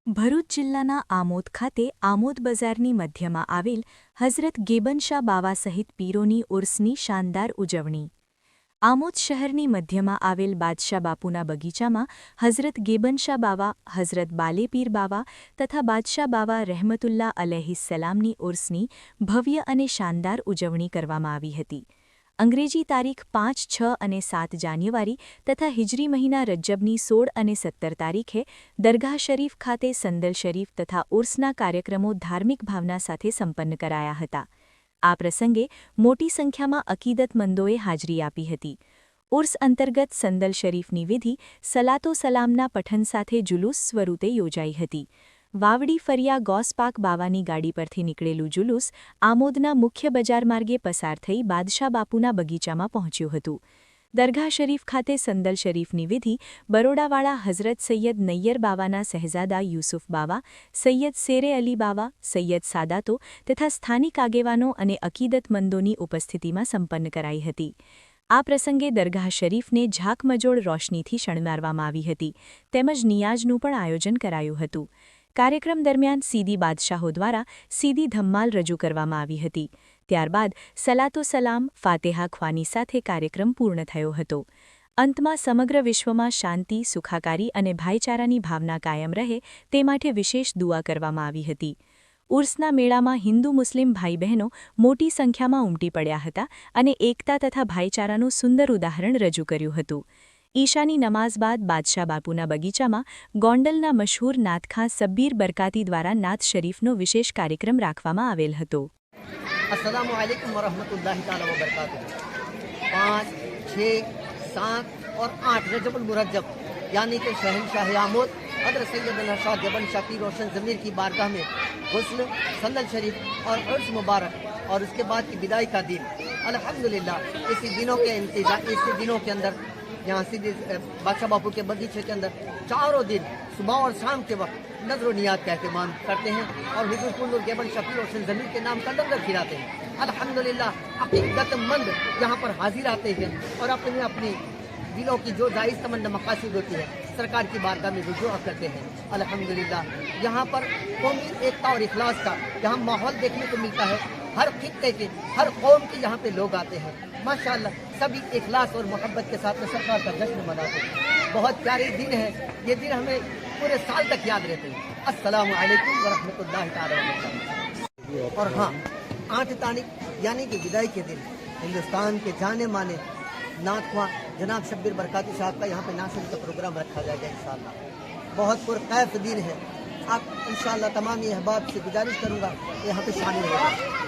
ભરૂચ જિલ્લાના આમોદ ખાતે આમોદ બજારની મધ્યમાં આવેલ હઝરત ગેબનશાહ બાવા સહિત પીરોની ઉર્સની શાનદાર ઉજવણી। આમોદ શહેરની મધ્યમાં આવેલ બાદશાહ બાપુના બગીચામાં હઝરત ગેબનશાહ બાવા, હઝરત બાલેપીર બાવા તથા બાદશાહ બાવા રહેમતુલ્લાહ અલૈહિસ્સલામની ઉર્સની ભવ્ય અને શાનદાર ઉજવણી કરવામાં આવી હતી। અંગ્રેજી તારીખ 5, 6 અને 7 જાન્યુઆરી તથા હિજરી મહિના રજ્જબની 16 અને 17 તારીખે દરગાહ શરીફ ખાતે સંદલ શરીફ તથા ઉર્સના કાર્યક્રમો ધાર્મિક ભાવના સાથે સંપન્ન કરાયા હતા। આ પ્રસંગે મોટી સંખ્યામાં અકીદતમંદોએ હાજરી આપી હતી। ઉર્સ અંતર્ગત સંદલ શરીફની વિધિ સલાતો સલામના પઠન સાથે જુલુસ સ્વરૂપે યોજાઈ હતી। વાવડી ફરિયા ગૌસપાક બાવાની ગાડી પરથી નીકળેલું જુલુસ આમોદના મુખ્ય બજાર માર્ગે પસાર થઈ બાદશાહ બાપુના બગીચામાં પહોંચ્યું હતું। દરગાહ શરીફ ખાતે સંદલ શરીફની વિધિ બરોડાવાળા હઝરત સૈયદ નૈયર બાવાના શહેઝાદા યુસુફ બાવા, સૈયદ શેરે અલી બાવા, સૈયદ સાદાતો તથા સ્થાનિક આગેવાનો અને અકીદતમંદોની ઉપસ્થિતિમાં સંપન્ન કરાઈ હતી। આ પ્રસંગે દરગાહ શરીફને ઝાકમજોળ રોશનીથી શણગારવામાં આવી હતી તેમજ નિયાઝનું પણ આયોજન કરાયું હતું। કાર્યક્રમ દરમિયાન સીદી બાદશાહો દ્વારા સીદી ધમ્માલ રજૂ કરવામાં આવી હતી। ત્યારબાદ સલાતો સલામ, ફાતેહા ખ્વાની સાથે કાર્યક્રમ પૂર્ણ થયો હતો। અંતમાં સમગ્ર વિશ્વમાં શાંતિ, સુખાકારી અને ભાઈચારાની ભાવના કાયમ રહે તે માટે વિશેષ દુઆ કરવામાં આવી હતી। ઉર્સના મેળામાં હિન્દુ મુસ્લિમ ભાઈ બહેનો મોટી સંખ્યામાં ઉમટી પડ્યા હતા અને એકતા તથા ભાઈચારાનું સુંદર ઉદાહરણ રજૂ કર્યું હતું। ઈશાની નમાઝ બાદ બાદશાહ બાપુના બગીચામાં ગોંડલના મશહૂર નાતખાં સબ્બીર બરકાતી દ્વારા નાત શરીફનો વિશેષ કાર્યક્રમ રાખવામાં આવેલ હતો। अस्सलामु अलैकुम वरहमतुल्लाहि ताला वबरकातुहू। 5, 6, 7 और 8 रजबुल मुरज्जब यानी कि शहंशाह आमोद हज़रत सैयदना शाह गबनशाह की रोशन ज़मीर की बारगाह में गुस्ल, संदल शरीफ और उर्स मुबारक और उसके बाद की विदाई का दिन अल्हम्दुलिल्लाह इसी दिनों के अंदर यहाँ सीधे बादशाह बापू के बगीचे के अंदर चारों दिन सुबह और शाम के वक्त नजर नियात का एहतमाम करते हैं और हुजूर कुल्लू गेबनशाह की रोशन ज़मीन के नाम का लंगर खिलाते हैं। अल्हम्दुलिल्लाह अकीदतमंद यहाँ पर हाजिर आते हैं और अपनी दिलों की जो जायज़ तमन्ना मकासद होती है सरकार की बारगाह में रुजू करते हैं। अल्हम्दुलिल्लाह यहाँ पर कौमी एकता और इखलास का यहाँ माहौल देखने को मिलता है। हर खित्ते के, हर कौम के यहाँ पे लोग आते हैं। माशाअल्लाह सभी इखलास और मोहब्बत के साथ में सरकार का जश्न मनाते हैं। बहुत प्यारे दिन है, ये दिन हमें पूरे साल तक याद रहते हैं। अस्सलामु अलैकुम वरहमतुल्लाहि ताला वबरकातुहू। और हाँ, 8 तारीख यानी कि विदाई के दिन हिंदुस्तान के जाने माने नातख्वां जनाब शब्बीर बरकाती साहब का यहाँ पे नासिर का प्रोग्राम रखा जाएगा इंशाअल्लाह। बहुत पुरकैफ दिन है। आप इंशाअल्लाह तमाम अहबाब से गुजारिश करूँगा यहाँ पे शामिल हो जाए।